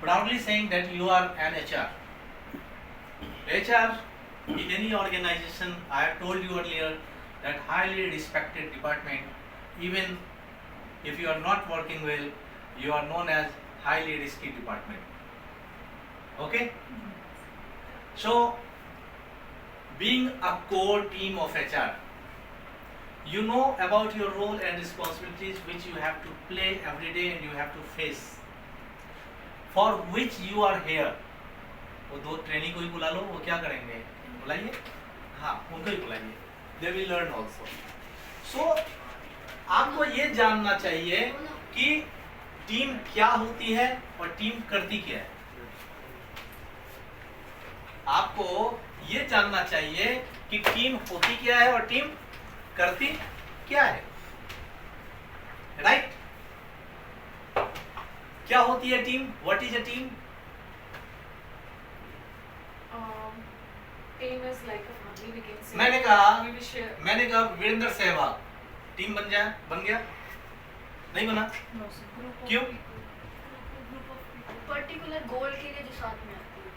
proudly saying that you are an HR. HR in any organization, I have told you earlier, that highly respected department. Even if you are not working well, you are known as highly risky department. Okay? So, being a core team of HR, you know about your role and responsibilities which you have to play every day and you have to face, for which you are here. वो दो training को ही बुला लो, वो क्या करेंगे, बुलाइए, हाँ उनको ही बुलाइए, they will learn also. So आपको ये जानना चाहिए कि टीम क्या होती है और टीम करती क्या है. आपको ये जानना चाहिए कि टीम होती क्या है और टीम करती क्या है. राइट? क्या होती है team? What is a team? Team is like a family, we can say. मैंने कहा We will share. Virender Sehwag team बन गया? नहीं बना? No, sir. Group of क्यों? Group of people. Particular goal के लिए जो साथ में आती है.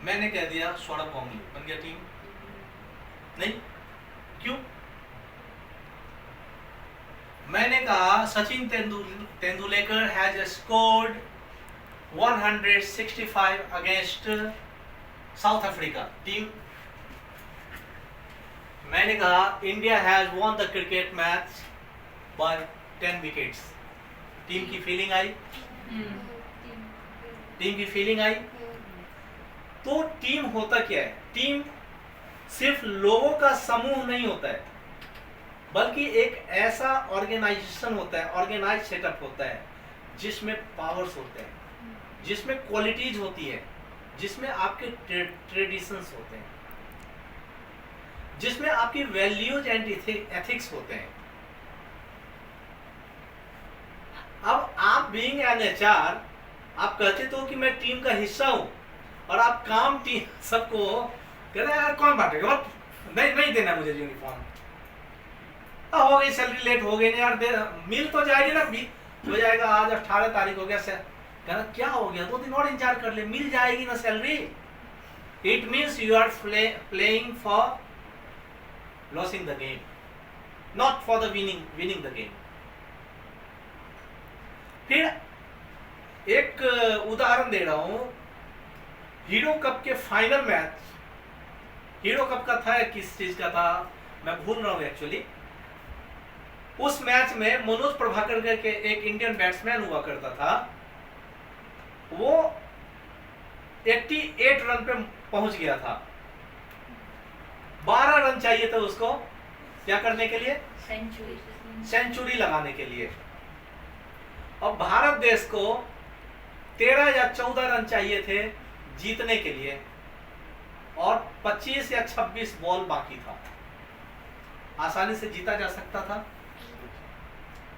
मैंने कह दिया सौरभ गांगुली बन गया टीम? नहीं. क्यों? मैंने कहा Sachin Tendulkar has scored 165 against south Africa team. मैंने कहा India has won the cricket match by 10 wickets. Team की फीलिंग आई? टीम की फीलिंग आई? तो टीम होता क्या है? टीम सिर्फ लोगों का समूह नहीं होता है, बल्कि एक ऐसा ऑर्गेनाइजेशन होता है, ऑर्गेनाइज सेटअप होता है जिसमें पावर्स होते हैं, जिसमें क्वालिटीज होती है, जिसमें आपके ट्रेडिशंस होते हैं, जिसमें आपकी वैल्यूज एंड एथिक्स होते हैं. अब आप बीइंग एन एचआर, आप कहते तो कि मैं टीम का हिस्सा हूं और आप काम टीम सबको कह रहे हैं यार कौन बांटेगा, नहीं देना मुझे यूनिफॉर्म, हो गई सैलरी लेट हो गई, नहीं यार मिल तो जाएगी ना, हो जाएगा, आज 18 तारीख हो गया सर, कहना क्या हो गया, 2 दिन और इंतजार कर ले, मिल जाएगी ना salary. It means you are playing for losing the game, not for the winning the game. फिर एक उदाहरण दे रहा हूं, हीरो कप के फाइनल मैच, हीरो कप का था या किस चीज का था मैं भूल रहा हूं एक्चुअली. उस मैच में मनोज प्रभाकर के एक इंडियन बैट्समैन हुआ करता था, वो 88 रन पे पहुंच गया था. 12 रन चाहिए थे उसको क्या करने के लिए? सेंचुरी लगाने के लिए. और भारत देश को 13 या 14 रन चाहिए थे जीतने के लिए, और 25 या 26 बॉल बाकी था. आसानी से जीता जा सकता था?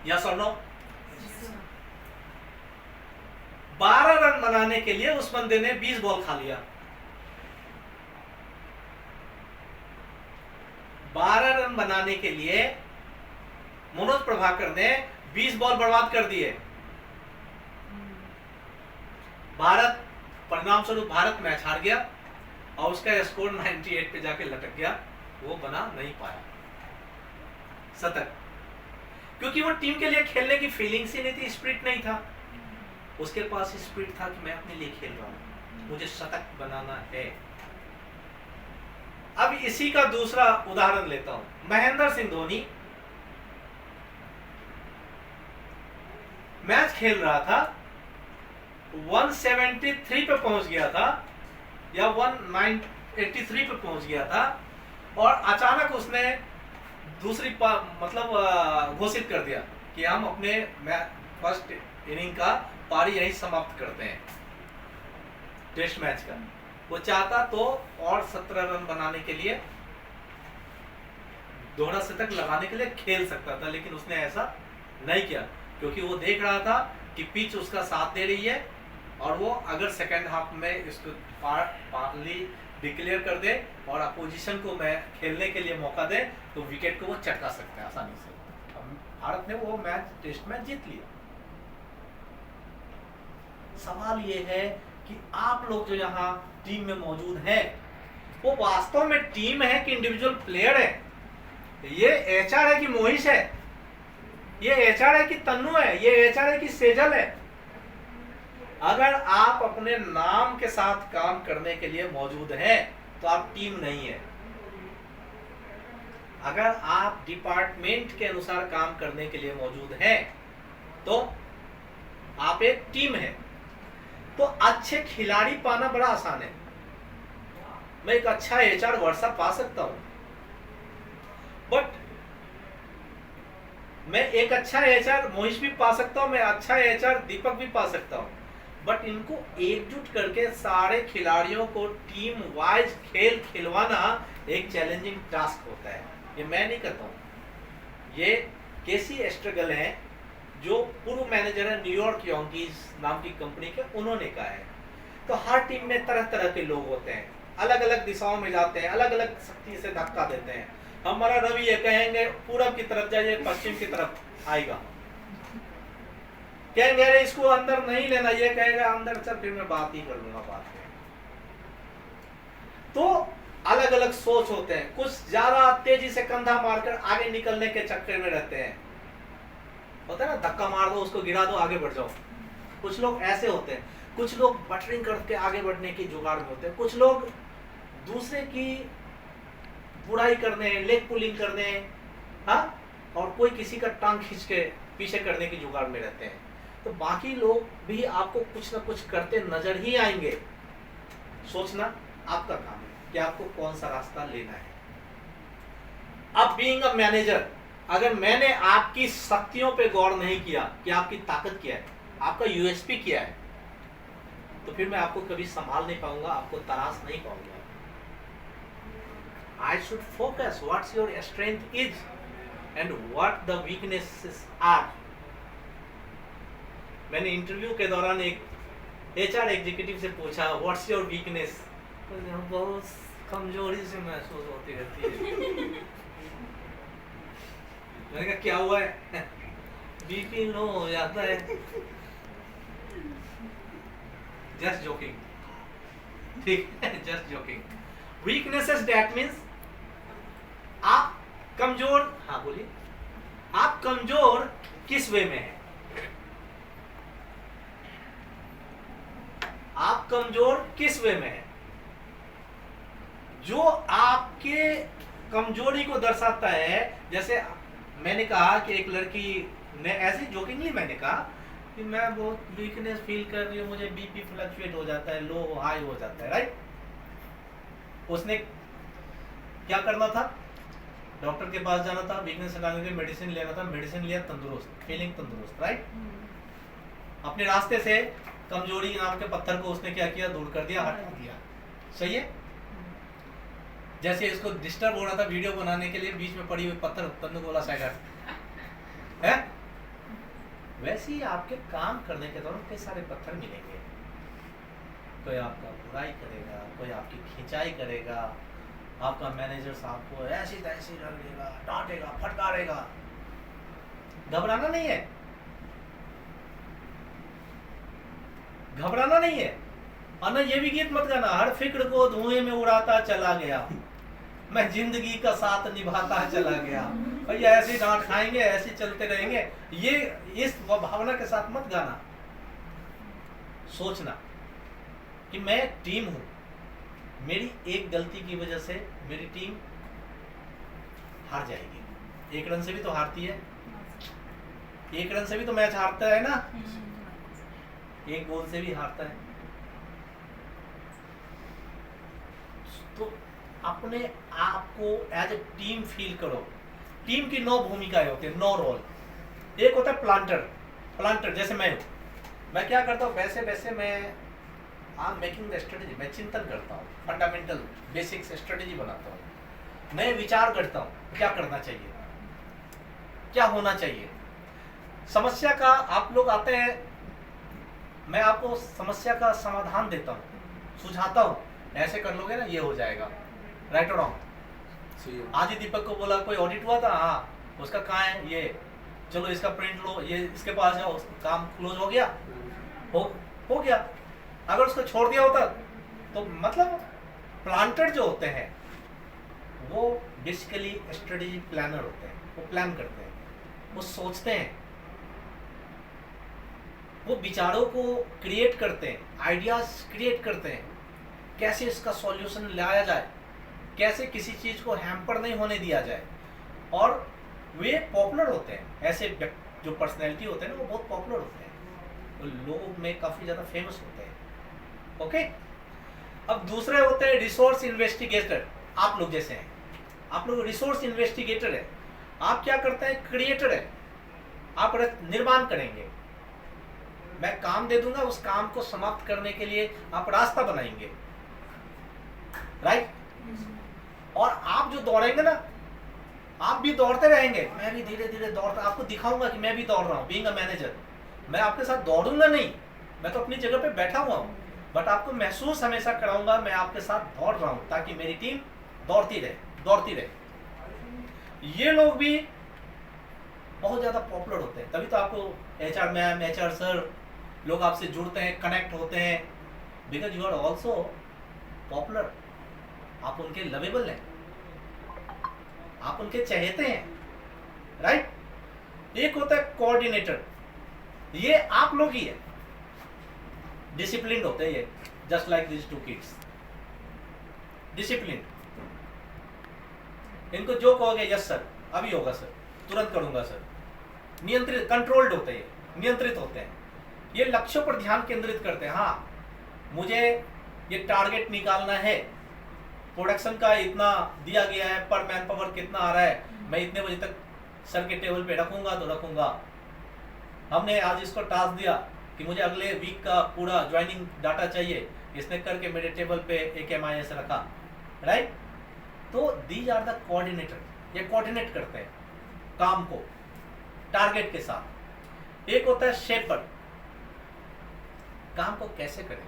यस और नो? 12 रन बनाने के लिए उस बंदे ने 20 बॉल खा लिया. 12 रन बनाने के लिए मनोज प्रभाकर ने 20 बॉल बर्बाद कर दिए. भारत परिणाम स्वरूप भारत मैच हार गया और उसका स्कोर 98 पे जाके लटक गया, वो बना नहीं पाया शतक, क्योंकि वो टीम के लिए खेलने की फीलिंग्स ही नहीं थी, स्पिरिट नहीं था. उसके पास स्पिरिट था कि मैं अपने लिए खेल रहा हूं, मुझे शतक बनाना है. अब इसी का दूसरा उदाहरण लेता हूं. महेंद्र सिंह धोनी मैच खेल रहा था, 173 पे पहुंच गया था या 183 पे पहुंच गया था, और अचानक उसने दूसरी मतलब घोषित कर दिया कि हम अपने फर्स्ट इनिंग का पारी यही समाप्त करते हैं टेस्ट मैच का. वो चाहता तो और 17 रन बनाने के लिए, दोहरा शतक लगाने के लिए खेल सकता था, लेकिन उसने ऐसा नहीं किया, क्योंकि वो देख रहा था कि पिच उसका साथ दे रही है, और वो अगर सेकेंड हाफ में इसको पार्टली डिक्लेयर कर दे और अपोजिशन को मैं खेलने के लिए मौका दे, तो विकेट को वो चटका सकता है आसानी से. भारत ने वो मैच टेस्ट मैच जीत लिया. सवाल ये है कि आप लोग जो यहाँ टीम में मौजूद हैं वो वास्तव में टीम है कि इंडिविजुअल प्लेयर है? ये एचआर है कि मोहिश है? ये एचआर है कि तन्नू है? ये एचआर है कि सेजल है? अगर आप अपने नाम के साथ काम करने के लिए मौजूद हैं तो आप टीम नहीं है। अगर आप डिपार्टमेंट के अनुसार काम करने के लिए मौजूद हैं तो आप एक टीम है। तो अच्छे खिलाड़ी पाना बड़ा आसान है। मैं एक अच्छा एचआर वर्षा पा सकता हूं, बट मैं एक अच्छा एचआर मोहिश भी पा सकता हूं, मैं अच्छा एचआर दीपक भी पा सकता हूं, बट इनको एकजुट करके सारे खिलाड़ियों को टीम वाइज खेल खिलवाना एक चैलेंजिंग टास्क होता है। ये मैं नहीं करता हूं, ये केसी एस्ट्रगल है जो पूर्व मैनेजर है न्यूयॉर्क यॉन्कीज नाम की कंपनी के, उन्होंने कहा है। तो हर टीम में तरह तरह के लोग होते हैं, अलग अलग दिशाओं में जाते हैं, अलग अलग शक्ति से धक्का देते हैं। हमारा रवि ये कहेंगे पूरब की तरफ जाइए, पश्चिम की तरफ आएगा, कहेंगे अरे इसको अंदर नहीं लेना, ये कहेगा अंदर चल फिर मैं बात ही कर लूंगा बाद में। तो अलग अलग सोच होते हैं, कुछ ज्यादा तेजी से कंधा मारकर आगे निकलने के चक्कर में रहते हैं, होता है ना, धक्का मार दो उसको, गिरा दो, आगे बढ़ जाओ। कुछ लोग ऐसे होते हैं, कुछ लोग बटरिंग करके आगे बढ़ने की जुगाड़ में होते हैं, कुछ लोग दूसरे की बुराई करने, लेग पुलिंग करने, हाँ, और कोई किसी का टांग खींच के पीछे करने की जुगाड़ में रहते हैं। तो बाकी लोग भी आपको कुछ ना कुछ करते नजर ही आएंगे। सोचना आपका काम है कि आपको कौन सा रास्ता लेना है। अब बीइंग अ मैनेजर, अगर मैंने आपकी शक्तियों पे गौर नहीं किया कि आपकी ताकत क्या है, आपका यूएसपी क्या है, तो फिर मैं आपको कभी संभाल नहीं पाऊंगा, आपको तराश नहीं पाऊंगा। I should focus what's your strength is and what the weaknesses are. मैंने इंटरव्यू के दौरान एक एचआर एग्जीक्यूटिव से पूछा व्हाट्स योर वीकनेस, तो बहुत कमजोरी से महसूस होती रहती है। मैंने कहा क्या हुआ है? बीपी लो हो जाता है। जस्ट जोकिंग, ठीक है, just joking. Weaknesses that means आप कमजोर, हाँ बोलिए, आप कमजोर किस वे में हैं? आप कमजोर किस वे में हैं? जो आपके कमजोरी को दर्शाता है, जैसे मैंने कहा कि एक लड़की ने ऐसे जोकिंगली मैंने कहा कि मैं बहुत वीकनेस फील कर रही हूँ, मुझे बीपी फ्लक्चुएट हो जाता है, लो हाई हो जाता है, राइट? उसने क्या करना था? डॉक्टर के पास जाना था, वीकनेस हटाने के लिए मेडिसिन लेना था, मेडिसिन लिया, तंदुरुस्त, फीलिंग तंदुरुस्त, राइट? अपने रास्ते से कमजोरी नाम के पत्थर को उसने क्या किया? दूर कर दिया, हटा दिया। सही है? जैसे इसको डिस्टर्ब हो रहा था वीडियो बनाने के लिए, बीच में पड़ी हुई पत्थर तन्नू बोला साइड है, वैसे ही आपके काम करने के दौरान कई सारे पत्थर मिलेंगे। कोई आपका बुराई करेगा, कोई आपकी खिंचाई करेगा, आपका मैनेजर साहब को ऐसी तैसी लगेगा, डांटेगा, फटकारेगा। घबराना नहीं है, घबराना नहीं है। और ना ये भी गीत मत गाना, हर फिक्र को धुएं में उड़ाता चला गया, मैं जिंदगी का साथ निभाता चला गया। भैया ऐसे डांट खाएंगे, ऐसे चलते रहेंगे, ये इस भावना के साथ मत गाना। सोचना कि मैं टीम हूं, मेरी एक गलती की वजह से मेरी टीम हार जाएगी। एक रन से भी तो हारती है, एक रन से भी तो मैच हारता है ना, एक गोल से भी हारता है। तो अपने आप को एज ए टीम फील करो। टीम की 9 भूमिकाएं होती है, 9 रोल। एक होता है प्लांटर, प्लांटर जैसे मैं हूँ, मैं क्या करता हूँ, वैसे वैसे मैं मेकिंग द स्ट्रेटेजी, मैं चिंतन करता हूँ, फंडामेंटल बेसिक्स स्ट्रेटेजी बनाता हूँ, मैं विचार करता हूँ क्या करना चाहिए, क्या होना चाहिए। समस्या का आप लोग आते हैं, मैं आपको समस्या का समाधान देता हूँ, सुझाता हूँ, ऐसे कर लोगे ना ये हो जाएगा, राइट और रॉन्ग। आज ही दीपक को बोला कोई ऑडिट हुआ था, हाँ उसका कहाँ है ये, चलो इसका प्रिंट लो, ये इसके पास है, काम क्लोज हो गया, हो हो गया। अगर उसको छोड़ दिया होता तो मतलब प्लांटर जो होते हैं वो बेसिकली स्ट्रेटेजिक प्लानर होते हैं, वो प्लान करते हैं, वो सोचते हैं, वो विचारों को क्रिएट करते हैं, आइडियाज क्रिएट करते हैं, कैसे इसका सॉल्यूशन लाया जाए, कैसे किसी चीज को हैम्पर नहीं होने दिया जाए। और वे पॉपुलर होते हैं, ऐसे जो पर्सनैलिटी होते हैं ना वो बहुत पॉपुलर होते हैं, तो लोगों में काफी ज्यादा फेमस होते हैं। ओके, अब दूसरे होते हैं रिसोर्स इन्वेस्टिगेटर। आप लोग जैसे हैं, आप लोग रिसोर्स इन्वेस्टिगेटर है। आप क्या करते हैं, क्रिएटर है, आप निर्माण करेंगे, मैं काम दे दूंगा, उस काम को समाप्त करने के लिए आप रास्ता बनाएंगे, राइट। और आप जो दौड़ेंगे ना, आप भी दौड़ते रहेंगे, मैं भी धीरे धीरे दौड़ता, आपको दिखाऊंगा कि मैं भी दौड़ रहा हूँ। बीइंग अ मैनेजर, मैं आपके साथ दौड़ूंगा नहीं, मैं तो अपनी जगह पे बैठा हुआ हूँ, बट आपको महसूस हमेशा कराऊंगा मैं आपके साथ दौड़ रहा हूँ, ताकि मेरी टीम दौड़ती रहे। ये लोग भी बहुत ज्यादा पॉपुलर होते हैं, तभी तो आपको एचआर मैम, एचआर सर लोग आपसे जुड़ते हैं, कनेक्ट होते हैं, because you are also popular. आप उनके लवेबल हैं, आप उनके चहेते हैं, राइट। एक होता है कोऑर्डिनेटर, ये आप लोग ही है, डिसिप्लिन होते हैं ये, just like this to kids, discipline. इनको जो कहोगे यस सर, अभी होगा सर, तुरंत करूंगा सर। नियंत्रित, कंट्रोल्ड होते हैं, नियंत्रित होते हैं, ये लक्ष्यों पर ध्यान केंद्रित करते हैं। हाँ, मुझे ये टारगेट निकालना है, प्रोडक्शन का इतना दिया गया है, पर मैन पावर कितना आ रहा है, मैं इतने बजे तक सर के टेबल पे रखूंगा तो रखूंगा। हमने आज इसको टास्क दिया कि मुझे अगले वीक का पूरा ज्वाइनिंग डाटा चाहिए, इसने करके मेरे टेबल पे एक MIS रखा, राइट। तो दीज आर द कोऑर्डिनेटर, ये कोऑर्डिनेट करते हैं काम को टारगेट के साथ। एक होता है शेपर, काम को कैसे करें,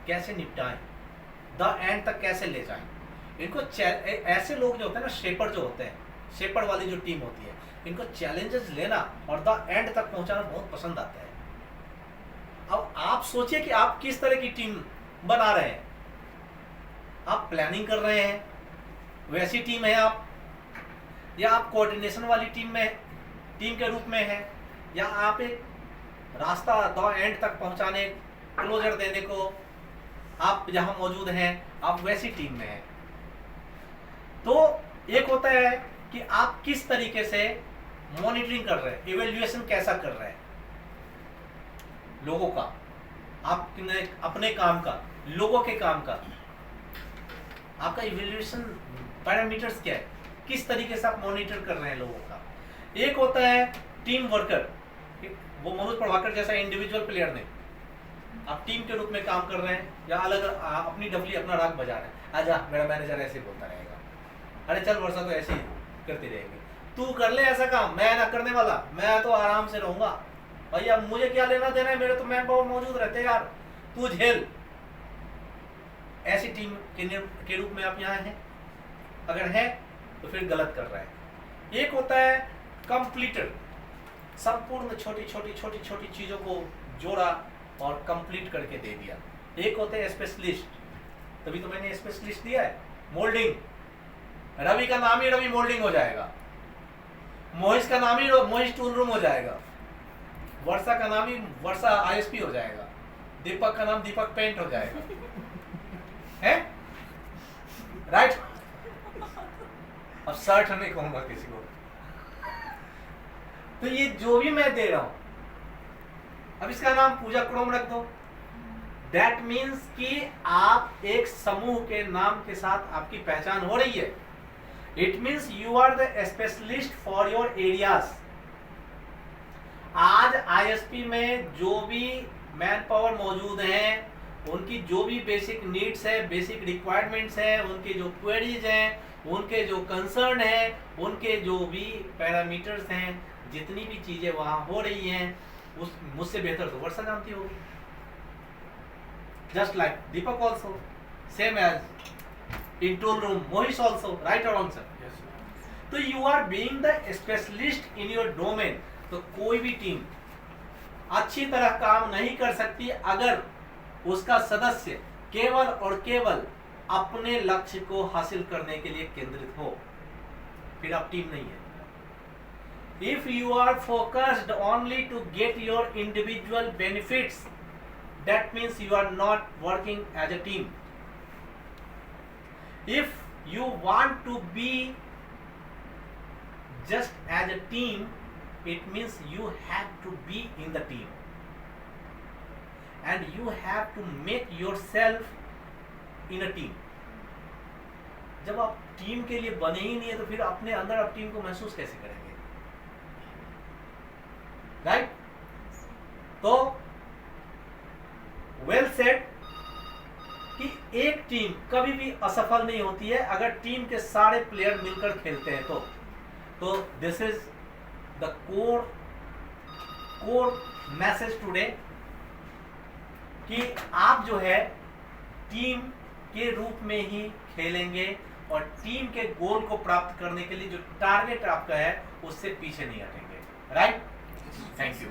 कैसे निपटाएं, द एंड तक कैसे ले जाएं। इनको ऐसे लोग जो होते हैं ना, शेपर जो होते हैं, शेपर वाली जो टीम होती है, इनको चैलेंजेस लेना और द एंड तक पहुंचाना बहुत पसंद आता है। अब आप सोचिए कि आप किस तरह की टीम बना रहे हैं। आप प्लानिंग कर रहे हैं, वैसी टीम है आप, या आप कोऑर्डिनेशन वाली टीम के रूप में है, या आप एक रास्ता द एंड तक पहुंचाने, क्लोजर देने को आप जहां मौजूद हैं, आप वैसी टीम में हैं। तो एक होता है कि आप किस तरीके से मॉनिटरिंग कर रहे हैं, इवैल्यूएशन कैसा कर रहे हैं लोगों का, आप अपने काम का, लोगों के काम का, आपका इवैल्यूएशन पैरामीटर्स क्या है, किस तरीके से आप मॉनिटर कर रहे हैं लोगों का। एक होता है टीम वर्कर, वो मनोज प्रभाकर जैसा इंडिविजुअल प्लेयर नहीं, आप टीम के रूप में काम कर रहे हैं, या अलग अपनी डफली अपना राग बजा रहे हैं। आजा, मेरा मैनेजर ऐसे बोलता रहेगा, अरे चल वर्षा तो ऐसे ही करती रहेगी, तू कर ले ऐसा काम, मैं ना करने वाला, मैं तो आराम से रहूंगा भैया, मुझे क्या लेना देना है, मेरे तो मैन पावर मौजूद रहते हैं यार, तू झेल। ऐसी टीम के रूप में आप यहाँ हैं, अगर है तो फिर गलत कर रहे हैं। एक होता है कंप्लीटर, संपूर्ण छोटी छोटी चीजों को जोड़ा और कंप्लीट करके दे दिया। एक होते हैं स्पेशलिस्ट, तभी तो मैंने स्पेशलिस्ट दिया है। मोल्डिंग, रवि का नाम ही रवि मोल्डिंग हो जाएगा, मोहिश का नाम ही मोहिश टूल रूम हो जाएगा, वर्षा का नाम ही वर्षा ISP हो जाएगा, दीपक का नाम दीपक पेंट हो जाएगा, है राइट। अब शर्ट नहीं कहूंगा किसी को। तो ये जो भी मैं दे रहा हूं, अब इसका नाम पूजा क्रोम रख दो। दैट मीन्स कि आप एक समूह के नाम के साथ आपकी पहचान हो रही है। It means you are the specialist for your areas. आज ISP में जो भी मैन पावर मौजूद हैं, उनकी जो भी बेसिक नीड्स है, बेसिक रिक्वायरमेंट्स है, उनके जो क्वेरीज हैं, उनके जो कंसर्न है, उनके जो भी पैरामीटर्स हैं, जितनी भी चीजें वहां हो रही हैं, उस मुझसे बेहतर तो वर्षा जानती होगी। Just like Deepak also, same as in tool room Mohish also, right और रॉन्ग सर? तो you are being the specialist in your domain. तो कोई भी टीम अच्छी तरह काम नहीं कर सकती अगर उसका सदस्य केवल और केवल अपने लक्ष्य को हासिल करने के लिए केंद्रित हो, फिर आप टीम नहीं है। If you are focused only to get your individual benefits, that means you are not working as a team. If you want to be just as a team, it means you have to be in the team. And you have to make yourself in a team. जब आप team के लिए बने ही नहीं है तो फिर अपने अंदर आप टीम को महसूस कैसे करेंगे? राइट? तो वेल सेड कि एक टीम कभी भी असफल नहीं होती है अगर टीम के सारे प्लेयर मिलकर खेलते हैं तो this is the core message today कि आप जो है टीम के रूप में ही खेलेंगे और टीम के गोल को प्राप्त करने के लिए जो टारगेट आपका है उससे पीछे नहीं हटेंगे। राइट? Thank you.